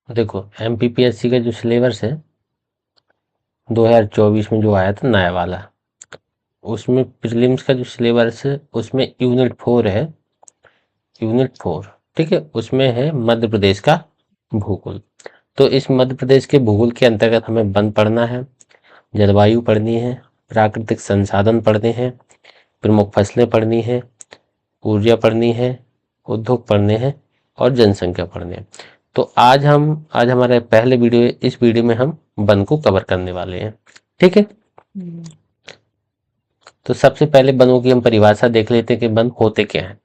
देखो एमपीपीएससी का जो सिलेबस है 2024 में जो आया था नया वाला, उसमें प्रीलिम्स का जो सिलेबस है उसमें यूनिट 4 है, यूनिट 4, ठीक है। उसमें है मध्य प्रदेश का भूगोल। तो इस मध्य प्रदेश के भूगोल के अंतर्गत हमें वन पढ़ना है, जलवायु पढ़नी है, प्राकृतिक संसाधन पढ़ने हैं, प्रमुख फसलें पढ़नी है, ऊर्जा पढ़नी है, उद्योग पढ़ने हैं और जनसंख्या पढ़नी है। तो आज हमारा पहले वीडियो है, इस वीडियो में हम वन को कवर करने वाले हैं, ठीक है। तो सबसे पहले वनों की हम परिभाषा देख लेते हैं कि वन होते क्या हैं।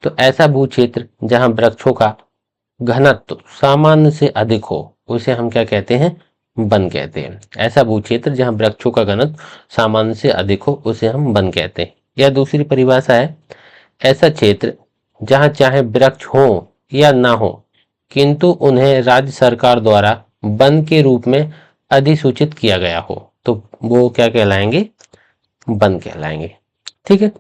तो ऐसा भू क्षेत्र जहां वृक्षों का घनत्व सामान्य से अधिक हो उसे हम क्या कहते हैं, वन कहते हैं। ऐसा भू क्षेत्र जहां वृक्षों का घनत्व सामान्य से अधिक हो उसे हम वन कहते हैं। या दूसरी परिभाषा है, ऐसा क्षेत्र जहां चाहे वृक्ष हो या ना हो किंतु उन्हें राज्य सरकार द्वारा वन के रूप में अधिसूचित किया गया हो तो वो क्या कहलाएंगे, वन कहलाएंगे, ठीक है।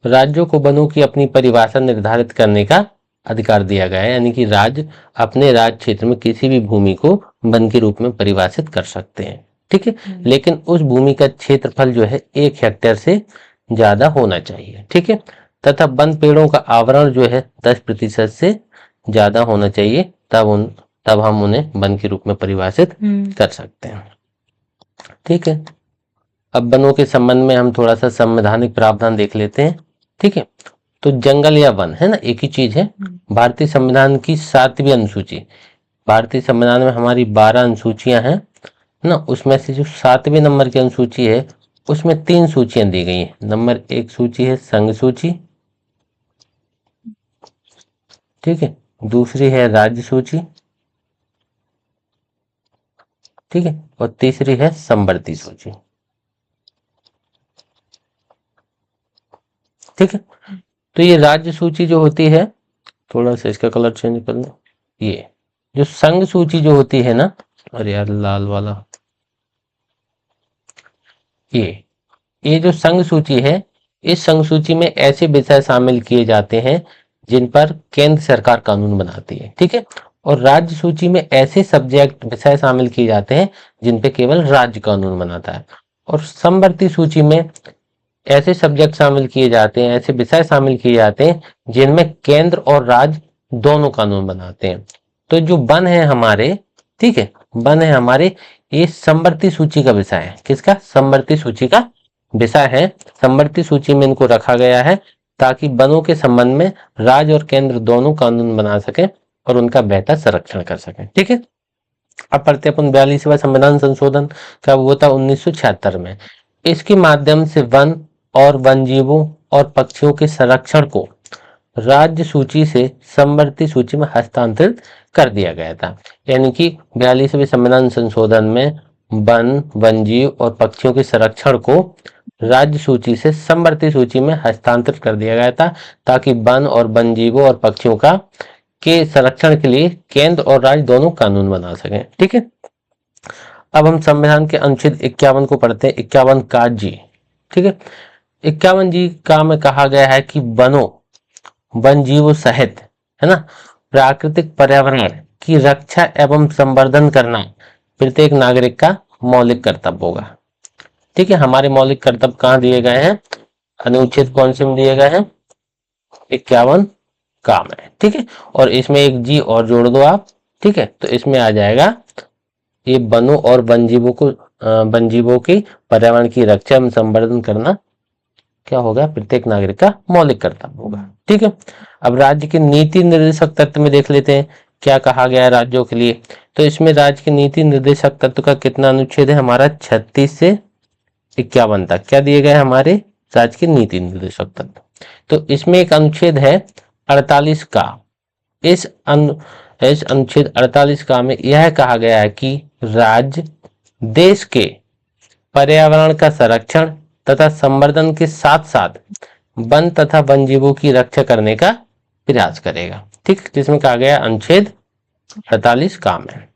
राज्यों को वनों की अपनी परिभाषा निर्धारित करने का अधिकार दिया गया है, यानी कि राज्य अपने राज्य क्षेत्र में किसी भी भूमि को वन के रूप में परिभाषित कर सकते हैं, ठीक है। लेकिन उस भूमि का क्षेत्रफल जो है 1 हेक्टेयर से ज्यादा होना चाहिए, ठीक है। तथा वन पेड़ों का आवरण जो है 10% से ज्यादा होना चाहिए, तब हम उन्हें वन के रूप में परिभाषित कर सकते हैं, ठीक है। अब वनों के संबंध में हम थोड़ा सा संवैधानिक प्रावधान देख लेते हैं, ठीक है। तो जंगल या वन है ना, एक ही चीज है। भारतीय संविधान की 7वीं अनुसूची, भारतीय संविधान में हमारी 12 अनुसूचियां हैं ना, उसमें से जो 7वें नंबर की अनुसूची है उसमें 3 सूचियां दी गई हैं। नंबर 1 सूची है संघ सूची, ठीक है। दूसरी है राज्य सूची, ठीक है। और तीसरी है समवर्ती सूची, ठीक है। तो ये राज्य सूची जो होती है, थोड़ा सा इसका कलर चेंज कर लो, ये जो संघ सूची जो होती है ना, अरे यार लाल वाला, ये जो संघ सूची है, इस संघ सूची में ऐसे विषय शामिल किए जाते हैं जिन पर केंद्र सरकार कानून बनाती है, ठीक है। और राज्य सूची में ऐसे सब्जेक्ट विषय शामिल किए जाते हैं जिन पे केवल राज्य कानून बनाता है। और समवर्ती सूची में ऐसे सब्जेक्ट शामिल किए जाते हैं, ऐसे विषय शामिल किए जाते हैं जिनमें केंद्र और राज्य दोनों कानून बनाते हैं। तो जो वन है हमारे, ठीक है, वन है हमारे, ये समवर्ती सूची का विषय है। किसका, समवर्ती सूची का विषय है। समवर्ती सूची में इनको रखा गया है ताकि वनों के संबंध में राज्य और केंद्र दोनों कानून बना सके और उनका बेहतर संरक्षण कर सके, ठीक है। अब पढ़ते अपन 42वां संविधान संशोधन का, हुआ था 1976 में। इसके माध्यम से वन और वन्यजीवों और पक्षियों के संरक्षण को राज्य सूची से समवर्ती सूची में हस्तांतरित कर दिया गया था। यानी कि 42वें संविधान संशोधन में वन, वन्यजीव और पक्षियों के संरक्षण को राज्य सूची से समवर्ती सूची में हस्तांतरित कर दिया गया था ताकि वन और वन्यजीवों और पक्षियों का के संरक्षण के लिए केंद्र और राज्य दोनों कानून बना सकें, ठीक है। अब हम संविधान के अनुच्छेद 51 को पढ़ते हैं। 51 का जी, ठीक है। 51 जी का में कहा गया है कि वनों, वन जीवों सहित, है ना, प्राकृतिक पर्यावरण की रक्षा एवं संवर्धन करना प्रत्येक नागरिक का मौलिक कर्तव्य होगा, ठीक है। हमारे मौलिक कर्तव्य कहाँ दिए गए हैं, अनुच्छेद कौन से में दिए गए हैं, 51 का में, ठीक है। और इसमें एक जी और जोड़ दो आप, ठीक है। तो इसमें आ जाएगा ये वनों और वन्यजीवों की पर्यावरण की रक्षा एवं संवर्धन करना क्या होगा, प्रत्येक नागरिक का मौलिक कर्तव्य होगा, ठीक है। अब राज्य के नीति निर्देशक तत्व में देख लेते हैं क्या कहा गया है राज्यों के लिए। तो इसमें राज्य के नीति निर्देशक तत्व का कितना अनुच्छेद है हमारा, 36 से 51 तक क्या दिए गए हमारे राज्य के नीति निर्देशक तत्व। तो इसमें एक अनुच्छेद है 48 का। इस अनुच्छेद 48 का में यह कहा गया है कि राज्य देश के पर्यावरण का संरक्षण तथा संवर्धन के साथ साथ वन तथा वन्यजीवों की रक्षा करने का प्रयास करेगा, ठीक। जिसमें कहा गया अनुच्छेद 48 का में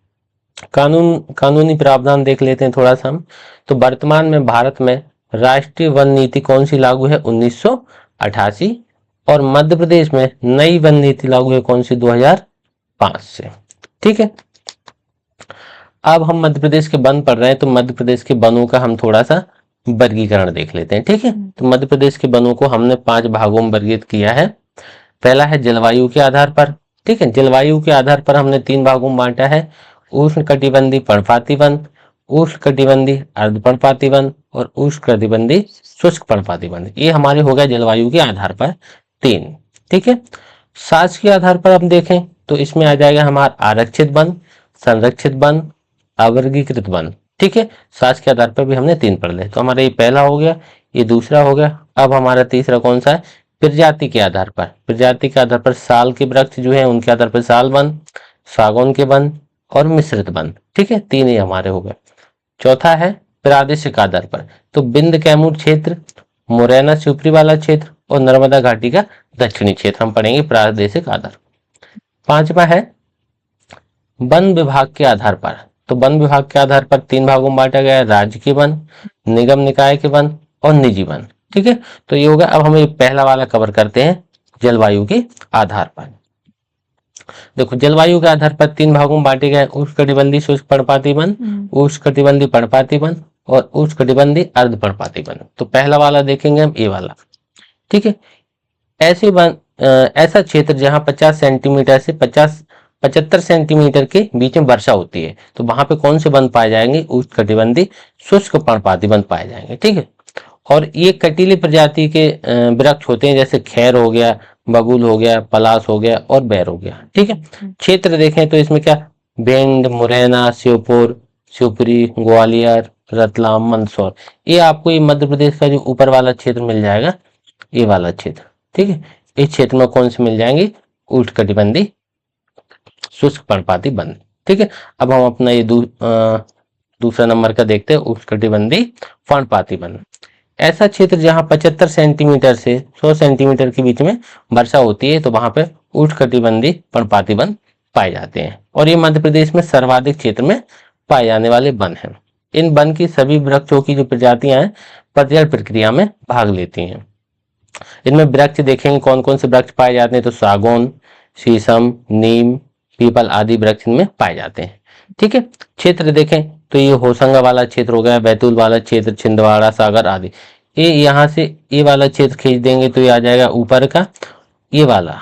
कानूनी प्रावधान देख लेते हैं थोड़ा सा हम। तो वर्तमान में भारत में राष्ट्रीय वन नीति कौन सी लागू है, 1988। और मध्य प्रदेश में नई वन नीति लागू है कौन सी, 2005 से, ठीक है। अब हम मध्य प्रदेश के वन पढ़ रहे हैं, तो मध्य प्रदेश के वनों का हम थोड़ा सा वर्गीकरण देख लेते हैं। ठीक है, तो मध्य प्रदेश के वनों को हमने 5 भागों में वर्गीकृत किया है। पहला है जलवायु के आधार पर। ठीक है, जलवायु के आधार पर हमने 3 भागों में बांटा है, उष्ण कटिबंधीय पर्णपाती वन, उष्ण कटिबंधीय अर्ध पर्णपाती वन और उष्ण कटिबंधीय शुष्क पर्णपाती वन। ये हमारे हो गया जलवायु के आधार पर 3। ठीक है, साज के आधार पर हम देखें तो इसमें आ जाएगा हमारा आरक्षित वन, संरक्षित वन, अवर्गीकृत वन। ठीक है, साज के आधार पर भी हमने 3 पढ़ ले, तो हमारा ये पहला हो गया, ये दूसरा हो गया। अब हमारा तीसरा कौन सा है? प्रजाति के आधार पर। प्रजाति के आधार पर साल के वृक्ष जो है उनके आधार पर साल वन, सागौन के वन और मिश्रित वन। ठीक है, 3 ही हमारे हो गए। चौथा है प्रादेशिक आधार पर, तो बिंद कैमूर क्षेत्र, मुरैना से ऊपरी वाला क्षेत्र और नर्मदा घाटी का दक्षिणी क्षेत्र हम पढ़ेंगे प्रादेशिक आधार। पांचवा है वन विभाग के आधार पर, तो वन विभाग के आधार पर 3 भागों में बांटा गया है, राज्य के वन, निगम निकाय के वन और निजी वन। ठीक है, तो ये होगा। अब हम ये पहला वाला कवर करते हैं जलवायु के आधार पर। देखो, जलवायु के आधार पर 3 भागों में बांटे गए, उष्णकटिबंधीय शुष्क पर्णपाती वन, उष्णकटिबंधीय पर्णपाती वन और उष्णकटिबंधीय अर्ध पर्णपाती वन। तो पहला वाला देखेंगे हम, ये वाला। ठीक है, ऐसे वन ऐसा क्षेत्र जहां 50 सेंटीमीटर से 75 सेंटीमीटर के बीच में वर्षा होती है, तो वहां पे कौन से वन पाए जाएंगे? उष्णकटिबंधीय शुष्क पर्णपाती वन पाए जाएंगे। ठीक है, और ये कटीली प्रजाति के वृक्ष होते हैं, जैसे खैर हो गया, बबूल हो गया, पलास हो गया और बैर हो गया। ठीक है, क्षेत्र देखें तो इसमें क्या, भिंड, मुरैना, श्योपुर, शिवपुरी, ग्वालियर, रतलाम, मंदसौर, ये आपको ये मध्य प्रदेश का जो ऊपर वाला क्षेत्र मिल जाएगा, ये वाला क्षेत्र। ठीक है, इस क्षेत्र में कौन से मिल जाएंगे? उष्णकटिबंधीय शुष्क पर्णपाती वन। ठीक है, अब हम अपना ये दूसरा नंबर का देखते हैं, उष्णकटिबंधीय पर्णपाती वन। ऐसा क्षेत्र जहां 75 सेंटीमीटर से 100 सेंटीमीटर के बीच में वर्षा होती है, तो वहां पे उष्णकटिबंधीय पर्णपाती वन पाए जाते हैं, और ये मध्य प्रदेश में सर्वाधिक क्षेत्र में पाए जाने वाले वन हैं। इन वन की सभी वृक्षों की जो प्रजातियां हैं पतझड़ प्रक्रिया में भाग लेती हैं। इनमें वृक्ष देखेंगे कौन कौन से वृक्ष पाए जाते हैं, तो सागौन, शीशम, नीम, पीपल आदि वृक्ष इनमें पाए जाते हैं। ठीक है, क्षेत्र देखें तो ये होशंगा वाला क्षेत्र हो गया, बैतूल वाला क्षेत्र, छिंदवाड़ा, सागर आदि। ये यहाँ से ये वाला क्षेत्र खींच देंगे तो ये आ जाएगा ऊपर का, ये वाला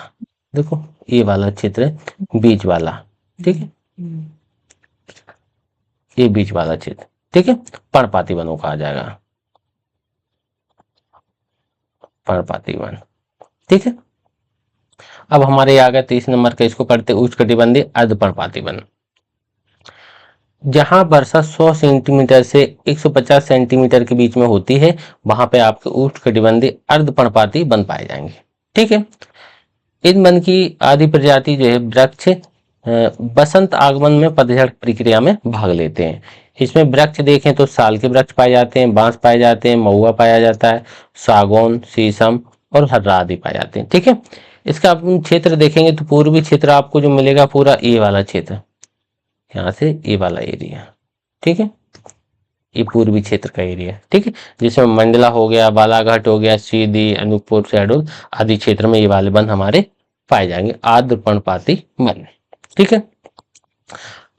देखो, ये वाला क्षेत्र है, बीच वाला। ठीक है, ये बीच वाला क्षेत्र। ठीक है, पर्णपाती वनों का आ जाएगा, पर्णपाती वन। ठीक है, अब हमारे आ गया 30 नंबर का, इसको पढ़ते उष्णकटिबंधीय अर्ध पर्णपाती वन। जहां वर्षा 100 सेंटीमीटर से 150 सेंटीमीटर के बीच में होती है, वहां पे आपके उष्णकटिबंधीय अर्ध पर्णपाती वन पाए जाएंगे। ठीक है, इन वन की आदि प्रजाति जो है वृक्ष बसंत आगमन में पतझड़ प्रक्रिया में भाग लेते हैं। इसमें वृक्ष देखें तो साल के वृक्ष पाए जाते हैं, बांस पाए जाते हैं, महुआ पाया जाता है, सागौन, शीशम और हर्रा आदि पाए जाते हैं। ठीक है, इसका अपन क्षेत्र देखेंगे तो पूर्वी क्षेत्र आपको जो मिलेगा पूरा ये वाला क्षेत्र, यहाँ से ये वाला एरिया। ठीक है, ये पूर्वी क्षेत्र का एरिया। ठीक है, जिसमें मंडला हो गया, बालाघाट हो गया, सीधी, अनूपपुर, शहडोल आदि क्षेत्र में ये वाले वन हमारे पाए जाएंगे, आर्द्र पर्णपाती वन। ठीक है,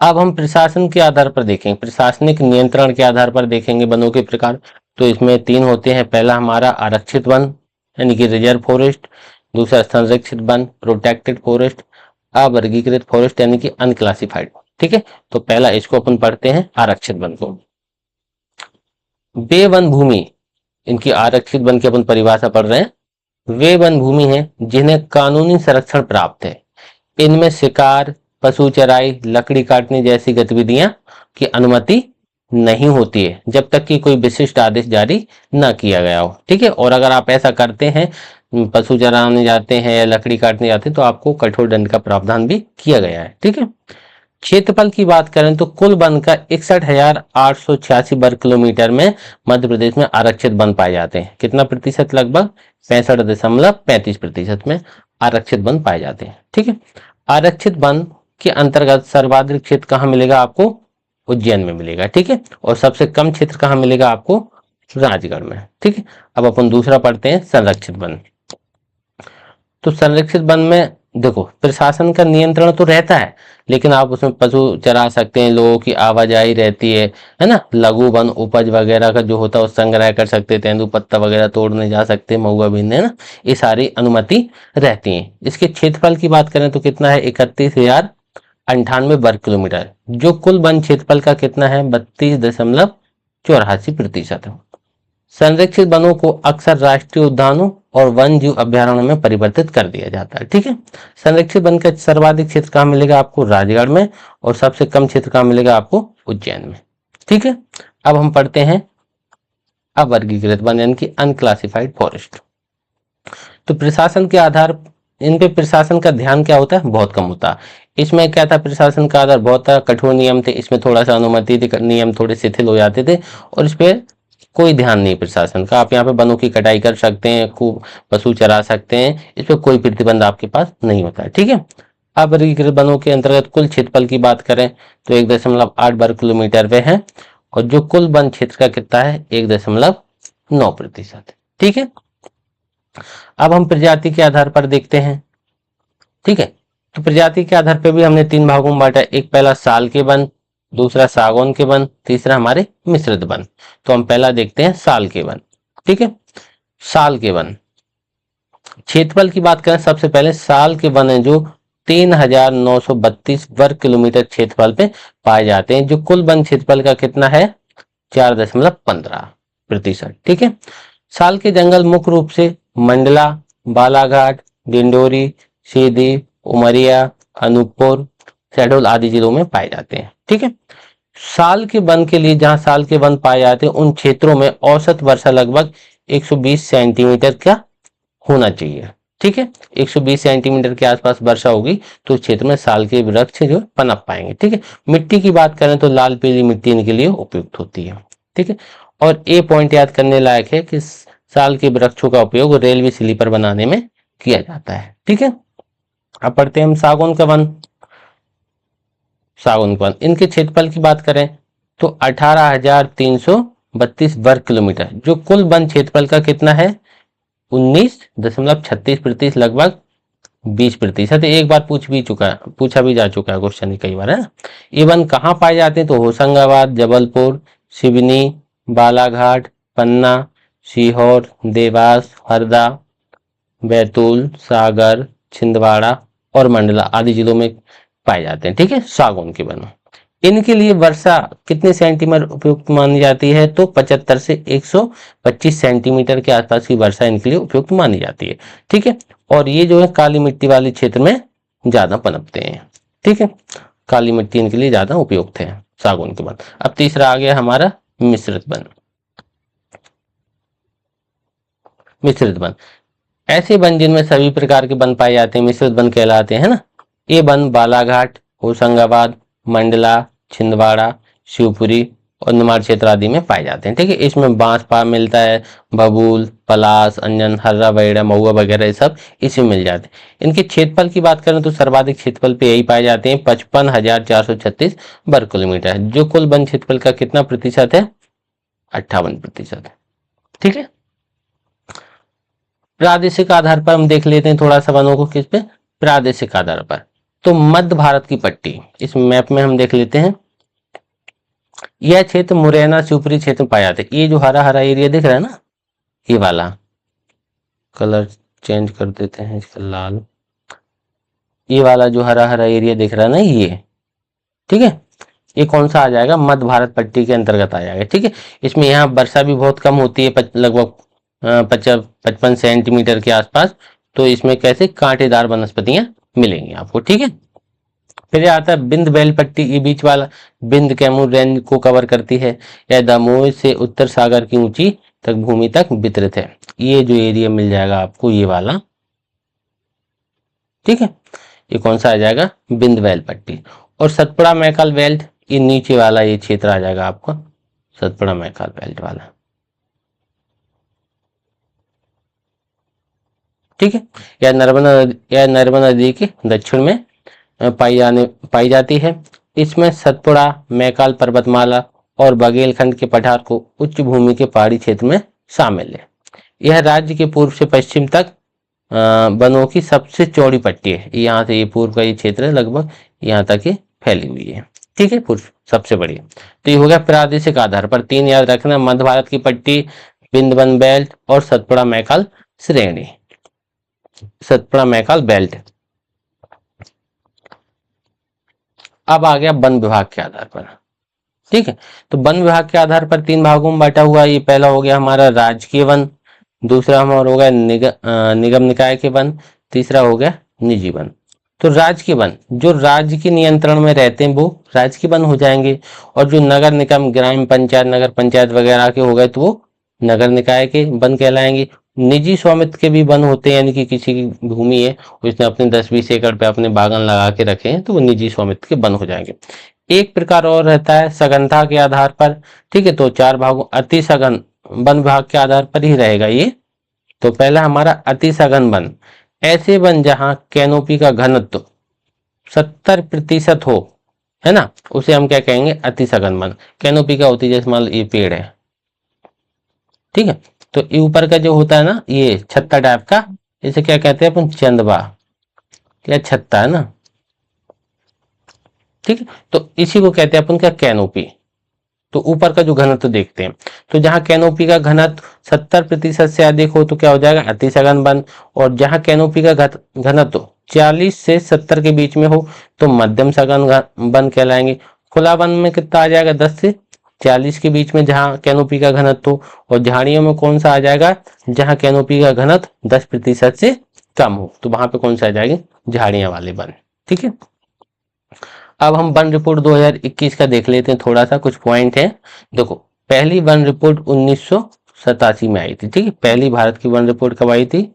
अब हम प्रशासन के आधार पर देखेंगे, प्रशासनिक नियंत्रण के आधार पर देखेंगे वनों के प्रकार। तो इसमें 3 होते हैं, पहला हमारा आरक्षित वन यानी कि रिजर्व फॉरेस्ट, दूसरा संरक्षित वन प्रोटेक्टेड फॉरेस्ट, अवर्गीकृत फॉरेस्ट यानी कि अनक्लासिफाइड। ठीक है, तो पहला इसको अपन पढ़ते हैं आरक्षित वन को। वे वन भूमि, इनकी आरक्षित वन की अपन परिभाषा पढ़ रहे हैं, वे वन भूमि है जिन्हें कानूनी संरक्षण प्राप्त है। इनमें शिकार, पशु चराई, लकड़ी काटने जैसी गतिविधियां की अनुमति नहीं होती है जब तक कि कोई विशिष्ट आदेश जारी न किया गया हो। ठीक है, और अगर आप ऐसा करते हैं, पशु चराने जाते हैं या लकड़ी काटने जाते हैं, तो आपको कठोर दंड का प्रावधान भी किया गया है। ठीक है, क्षेत्रफल की बात करें तो कुल वन का 61,886 वर्ग किलोमीटर में मध्य प्रदेश में आरक्षित वन पाए जाते हैं। कितना प्रतिशत? लगभग 65.35% में आरक्षित वन पाए जाते हैं। ठीक है, आरक्षित वन के अंतर्गत सर्वाधिक क्षेत्र कहाँ मिलेगा आपको? उज्जैन में मिलेगा। ठीक है, और सबसे कम क्षेत्र कहाँ मिलेगा आपको? राजगढ़ में। ठीक है, अब अपन दूसरा पढ़ते हैं संरक्षित वन। तो संरक्षित वन में देखो, प्रशासन का नियंत्रण तो रहता है, लेकिन आप उसमें पशु चरा सकते हैं, लोगों की आवाजाही रहती है ना। लघु वन उपज वगैरह का जो होता है वो संग्रह कर सकते हैं, तेंदुपत्ता वगैरह तोड़ने जा सकते हैं, महुआ बीनने, है ना। ये सारी अनुमति रहती है। इसके क्षेत्रफल की बात करें तो कितना है, 31,098 वर्ग किलोमीटर, जो कुल वन क्षेत्रफल का कितना है, 32.84%। संरक्षित वनों को अक्सर राष्ट्रीय उद्यानों और वन जीव अभ्यारण्य में परिवर्तित कर दिया जाता है। ठीक है, संरक्षित वन का सर्वाधिक क्षेत्र कहाँ मिलेगा आपको, राजगढ़ में, और सबसे कम क्षेत्र कहाँ मिलेगा आपको, उज्जैन में। ठीक है, अब हम पढ़ते हैं अवर्गीकृत वन यानी कि अनक्लासिफाइड फॉरेस्ट। तो प्रशासन के आधार, इन पे प्रशासन का ध्यान क्या होता है, बहुत कम होता है। इसमें क्या था, प्रशासन का आधार बहुत कठोर नियम थे, इसमें थोड़ा सा अनुमति थी, नियम थोड़े शिथिल हो जाते थे, और इस पे कोई ध्यान नहीं प्रशासन का। आप यहाँ पे वनों की कटाई कर सकते हैं, खूब पशु चरा सकते हैं, इस पे कोई प्रतिबंध आपके पास नहीं होता है। ठीक है, अब वर्गीकृत वनों के अंतर्गत कुल क्षेत्रफल की बात करें तो 1.8 वर्ग किलोमीटर वे है, और जो कुल वन क्षेत्र का कितना है, 1.9%। ठीक है, अब हम प्रजाति के आधार पर देखते हैं। ठीक है, तो प्रजाति के आधार पर भी हमने 3 भागों में बांटा, एक पहला साल के वन, दूसरा सागौन के वन, तीसरा हमारे मिश्रित वन। तो हम पहला देखते हैं साल के वन। ठीक है, साल के वन क्षेत्रफल की बात करें, सबसे पहले साल के वन है जो 3,932 वर्ग किलोमीटर क्षेत्रफल पे पाए जाते हैं, जो कुल वन क्षेत्रफल का कितना है, 4.15%। ठीक है, साल के जंगल मुख्य रूप से मंडला, बालाघाट, डिंडोरी, सीधी, उमरिया, अनूपपुर, शहडोल आदि जिलों में पाए जाते हैं। ठीक है, साल के वन के लिए, जहां साल के वन पाए जाते हैं उन क्षेत्रों में औसत वर्षा लगभग 120 सेंटीमीटर का होना चाहिए। ठीक है, 120 सेंटीमीटर के आसपास वर्षा होगी तो उस क्षेत्र में साल के वृक्ष जो पनप पाएंगे। ठीक है, मिट्टी की बात करें तो लाल पीली मिट्टी इनके लिए उपयुक्त होती है। ठीक है, और ये पॉइंट याद करने लायक है कि साल के वृक्षों का उपयोग रेलवे स्लीपर बनाने में किया जाता है। ठीक है, अब पढ़ते हैं हम सागौन का वन। सागौन का वन, इनके क्षेत्रफल की बात करें तो 18,332 वर्ग किलोमीटर, जो कुल वन क्षेत्रफल का कितना है, 19.36%, लगभग 20%। एक बार पूछा भी जा चुका है क्वेश्चन कई बार, है ना। ये वन कहाँ पाए जाते हैं तो होशंगाबाद, जबलपुर, सिवनी, बालाघाट, पन्ना, सीहोर, देवास, हरदा, बैतूल, सागर, छिंदवाड़ा और मंडला आदि जिलों में पाए जाते हैं। ठीक है, सागौन के वन, इनके लिए वर्षा कितने सेंटीमीटर उपयुक्त मानी जाती है तो 75 से 125 सेंटीमीटर के आसपास की वर्षा इनके लिए उपयुक्त मानी जाती है। ठीक है, और ये जो है काली मिट्टी वाले क्षेत्र में ज्यादा पनपते हैं। ठीक है, काली मिट्टी इनके लिए ज्यादा उपयुक्त है सागौन के वन। अब तीसरा आ गया हमारा मिश्रित वन। मिश्रित वन ऐसे वन जिनमें सभी प्रकार के वन पाए जाते हैं मिश्रित वन कहलाते हैं ना। ये वन बालाघाट, होशंगाबाद, मंडला, छिंदवाड़ा, शिवपुरी और निमाड़ क्षेत्र आदि में पाए जाते हैं। ठीक है, इसमें बांस पा मिलता है, बबूल, पलास, अंजन, हर्रा, बैड़ा, महुआ वगैरह सब इसमें मिल जाते हैं। इनके क्षेत्रफल की बात करें तो सर्वाधिक क्षेत्रफल पे यही पाए जाते हैं, 55,436 वर्ग किलोमीटर, जो कुल वन क्षेत्रफल का कितना प्रतिशत है, 58%। ठीक है, प्रादेशिक आधार पर हम देख लेते हैं थोड़ा सा वनों को, किस पे, प्रादेशिक आधार पर। तो मध्य भारत की पट्टी इस मैप में हम देख लेते हैं। यह क्षेत्र मुरैना शिवपुरी क्षेत्र में पाया जाता है। ये जो हरा हरा एरिया दिख रहा है ना, ये वाला, कलर चेंज कर देते हैं इसका, लाल, ये वाला जो हरा हरा एरिया दिख रहा है ना ये, ठीक है, ये कौन सा आ जाएगा, मध्य भारत पट्टी के अंतर्गत आ जाएगा। ठीक है, इसमें यहाँ वर्षा भी बहुत कम होती है, लगभग 55 सेंटीमीटर के आसपास। तो इसमें कैसे कांटेदार वनस्पतियां मिलेंगी आपको। ठीक है, फिर आता है बिंद बैल पट्टी, ये बीच वाला बिंद कैमूर रेंज को कवर करती है। यह दमोह से उत्तर सागर की ऊंची तक भूमि तक वितरित है। ये जो एरिया मिल जाएगा आपको ये वाला, ठीक है, ये कौन सा आ जाएगा, बिंद बैल पट्टी। और सतपुड़ा मैकाल बेल्ट, ये नीचे वाला ये क्षेत्र आ जाएगा आपका, सतपुड़ा मैकाल बेल्ट वाला। ठीक है, यह नर्मदा नदी के दक्षिण में पाई जाती है। इसमें सतपुड़ा, मैकाल पर्वतमाला और बघेलखंड के पठार को उच्च भूमि के पहाड़ी क्षेत्र में शामिल है। यह राज्य के पूर्व से पश्चिम तक वनों की सबसे चौड़ी पट्टी है। यहाँ से ये पूर्व का ये क्षेत्र है, लगभग यहाँ तक ये फैली हुई है। ठीक है, पूर्व सबसे बड़ी। तो ये हो गया प्रादेशिक आधार पर। 3 याद रखना, मध्य भारत की पट्टी, विंध्यवन बेल्ट और सतपुड़ा मैकाल श्रेणी, सतपुड़ा मैकाल बेल्ट। अब आ गया वन विभाग के आधार पर। ठीक है, तो वन विभाग के आधार पर 3 भागों में बांटा हुआ। ये पहला हो गया हमारा राजकीय वन, दूसरा हमारा हो गया निगम निकाय के वन, तीसरा हो गया निजी वन। तो राजकीय वन जो राज्य के नियंत्रण में रहते हैं वो राजकीय वन हो जाएंगे, और जो नगर निगम, ग्राम पंचायत, नगर पंचायत वगैरह के हो गए तो वो नगर निकाय के वन कहलाएंगे। निजी स्वामित्व के भी वन होते हैं, यानी कि किसी की भूमि है, उसने अपने 10-20 एकड़ पे अपने बागान लगा के रखे हैं, तो वो निजी स्वामित्व के वन हो जाएंगे। एक प्रकार और रहता है सघनता के आधार पर। ठीक है, तो 4 भागों, अति सघन वन विभाग के आधार पर ही रहेगा ये। तो पहला हमारा अति सघन वन, ऐसे वन जहां कैनोपी का घनत्व 70% हो, है ना, उसे हम क्या कहेंगे, अति सघन वन। कैनोपी क्या होती है, जैसे मान लो ये पेड़ है, ठीक है, तो ये ऊपर का जो होता है ना, ये छत्ता टाइप का, इसे क्या कहते हैं अपन, चंदवा या छत्ता, है ना। ठीक है, तो इसी को कहते हैं अपन क्या, कैनोपी। तो ऊपर का जो घनत्व देखते हैं, तो जहां कैनोपी का घनत्व 70% से अधिक हो तो क्या हो जाएगा, अति सघन वन। और जहां कैनोपी का घनत्व 40 से 70 के बीच में हो तो मध्यम सघन वन कहलाएंगे। खुला वन में कितना आ जाएगा, 10 से 40 के बीच में जहां कैनोपी का घनत्व हो। और झाड़ियों में कौन सा आ जाएगा, जहां कैनोपी का घनत्व 10% से कम हो, तो वहां पे कौन सा आ जाएगी, झाड़ियां वाले वन। ठीक है, अब हम वन रिपोर्ट 2021 का देख लेते हैं, थोड़ा सा कुछ पॉइंट है। देखो, पहली वन रिपोर्ट 1987 में आई थी। ठीक है, पहली भारत की वन रिपोर्ट कब आई थी,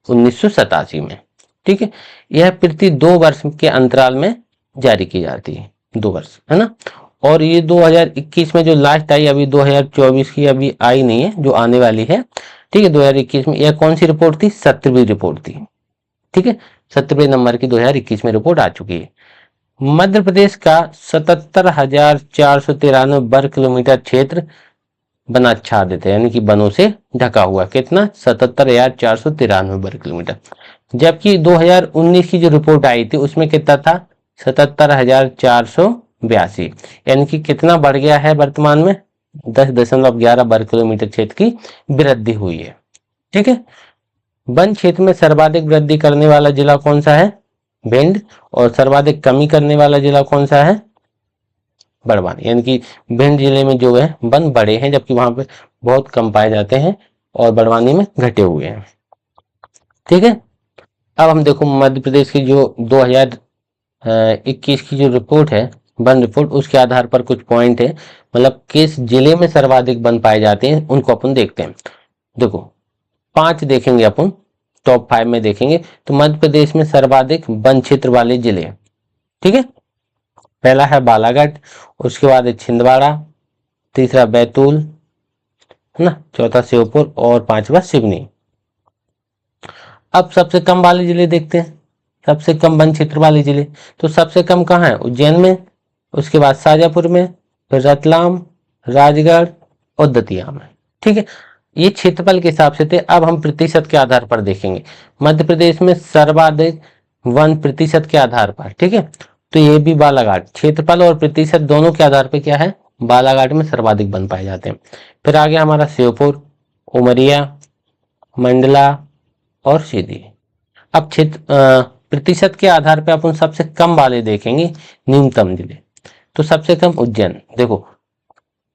1987 में। ठीक है, यह प्रति 2 वर्ष के अंतराल में जारी की जाती है, 2 वर्ष, है ना। और ये 2021 में जो लास्ट आई, अभी 2024 की अभी आई नहीं है, जो आने वाली है। ठीक है, 2021 में यह कौन सी रिपोर्ट थी, 17वीं रिपोर्ट थी। ठीक है, 17वें नंबर की 2021 में रिपोर्ट आ चुकी है। मध्य प्रदेश का 77,493 वर्ग किलोमीटर क्षेत्र वनाच्छादित है, यानी कि वनों से ढका हुआ। कितना, 77,493 वर्ग किलोमीटर। जबकि 2019 की जो रिपोर्ट आई थी उसमें कितना था, 77,482, यानी कि कितना बढ़ गया है, वर्तमान में 10.11 वर्ग किलोमीटर क्षेत्र की वृद्धि हुई है। ठीक है, वन क्षेत्र में सर्वाधिक वृद्धि करने वाला जिला कौन सा है, भिंड। और सर्वाधिक कमी करने वाला जिला कौन सा है, बड़वानी। यानी कि भिंड जिले में जो है वन बड़े हैं, जबकि वहां पे बहुत कम पाए जाते हैं, और बड़वानी में घटे हुए हैं। ठीक है, अब हम देखो मध्य प्रदेश की जो 2021 की जो रिपोर्ट है, वन रिपोर्ट, उसके आधार पर कुछ पॉइंट है, मतलब किस जिले में सर्वाधिक वन पाए जाते हैं उनको अपन देखते हैं। देखो 5 देखेंगे अपन, टॉप 5 में देखेंगे तो मध्य प्रदेश में सर्वाधिक वन क्षेत्र वाले जिले। ठीक है, पहला है बालाघाट, उसके बाद है छिंदवाड़ा, तीसरा बैतूल, है ना, चौथा श्योपुर और 5वां सिवनी। अब सबसे कम वाले जिले देखते हैं, सबसे कम वन क्षेत्र वाले जिले। तो सबसे कम कहाँ है, उज्जैन में, उसके बाद शाजापुर में, फिर रतलाम, राजगढ़ और दतिया में। ठीक है, ये क्षेत्रफल के हिसाब से थे। अब हम प्रतिशत के आधार पर देखेंगे, मध्य प्रदेश में सर्वाधिक वन प्रतिशत के आधार पर। ठीक है, तो ये भी बालाघाट, क्षेत्रफल और प्रतिशत दोनों के आधार पर क्या है, बालाघाट में सर्वाधिक वन पाए जाते हैं। फिर आगे हमारा श्योपुर, उमरिया, मंडला और सीधी। अब क्षेत्र प्रतिशत के आधार पर अपन सबसे कम वाले देखेंगे, न्यूनतम जिले। तो सबसे कम उज्जैन, देखो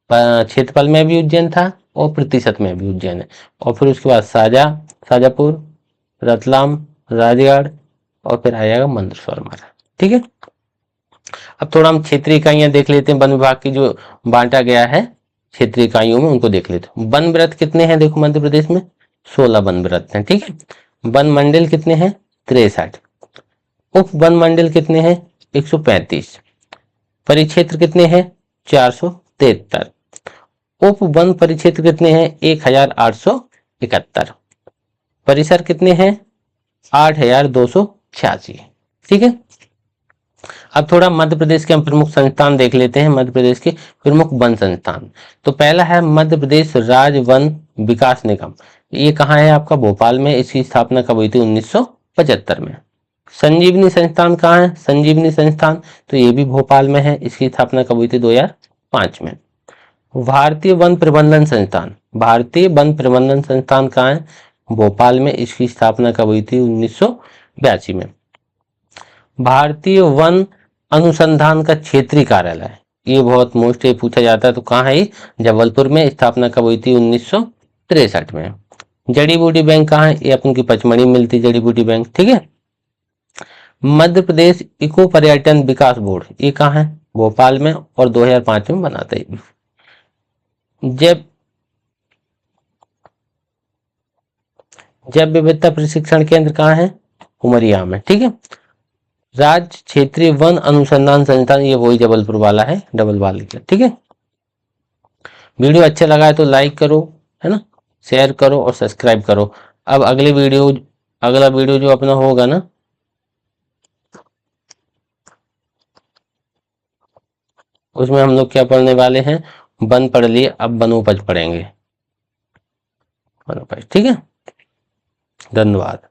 क्षेत्रफल में भी उज्जैन था और प्रतिशत में भी उज्जैन है। और फिर उसके बाद शाजापुर, रतलाम, राजगढ़ और फिर आएगा मंदसौर हमारा। ठीक है, अब थोड़ा हम क्षेत्रीय इकाइयां देख लेते हैं, वन विभाग की जो बांटा गया है क्षेत्रीय इकाइयों में, उनको देख लेते हैं। वन व्रत कितने हैं, देखो मध्य प्रदेश में 16 वन व्रत हैं। ठीक है, वन मंडल कितने हैं, 63। उप वन मंडल कितने हैं, 135। परिक्षेत्र कितने हैं, 473। उप वन परिक्षेत्र कितने हैं, 1871। परिसर कितने हैं, 8286। ठीक है, अब थोड़ा मध्य प्रदेश के हम प्रमुख संस्थान देख लेते हैं, मध्य प्रदेश के प्रमुख वन संस्थान। तो पहला है मध्य प्रदेश राज्य वन विकास निगम, ये कहाँ है आपका? भोपाल में। इसकी स्थापना कब हुई थी? 1975 में। संजीवनी संस्थान कहाँ है? संजीवनी संस्थान तो ये भी भोपाल में है। इसकी स्थापना कब हुई थी? 2005 में। भारतीय वन प्रबंधन संस्थान, भारतीय वन प्रबंधन संस्थान कहाँ है? भोपाल में। इसकी स्थापना कब हुई थी? 1982 में। भारतीय वन अनुसंधान का क्षेत्रीय कार्यालय, ये बहुत मोस्ट पूछा जाता है, तो कहाँ है? जबलपुर में। स्थापना कब हुई थी? 1963 में। जड़ी बूटी बैंक कहाँ है? ये अपन की पचमढ़ी मिलती जड़ी बूटी बैंक, ठीक है। मध्य प्रदेश इको पर्यटन विकास बोर्ड, ये कहाँ है? भोपाल में, और 2005 में बनाते हैं। जैव जैव विविधता प्रशिक्षण केंद्र कहाँ है? उमरिया में, ठीक है। राज्य क्षेत्रीय वन अनुसंधान संस्थान, ये वही जबलपुर वाला है, डबल वाल का, ठीक है। वीडियो अच्छा लगा है तो लाइक करो, है ना, शेयर करो और सब्सक्राइब करो। अब अगला वीडियो जो अपना होगा ना, उसमें हम लोग क्या पढ़ने वाले हैं? वन पढ़ लिए, अब वनोपज पढ़ेंगे। वनोपज, ठीक है। धन्यवाद।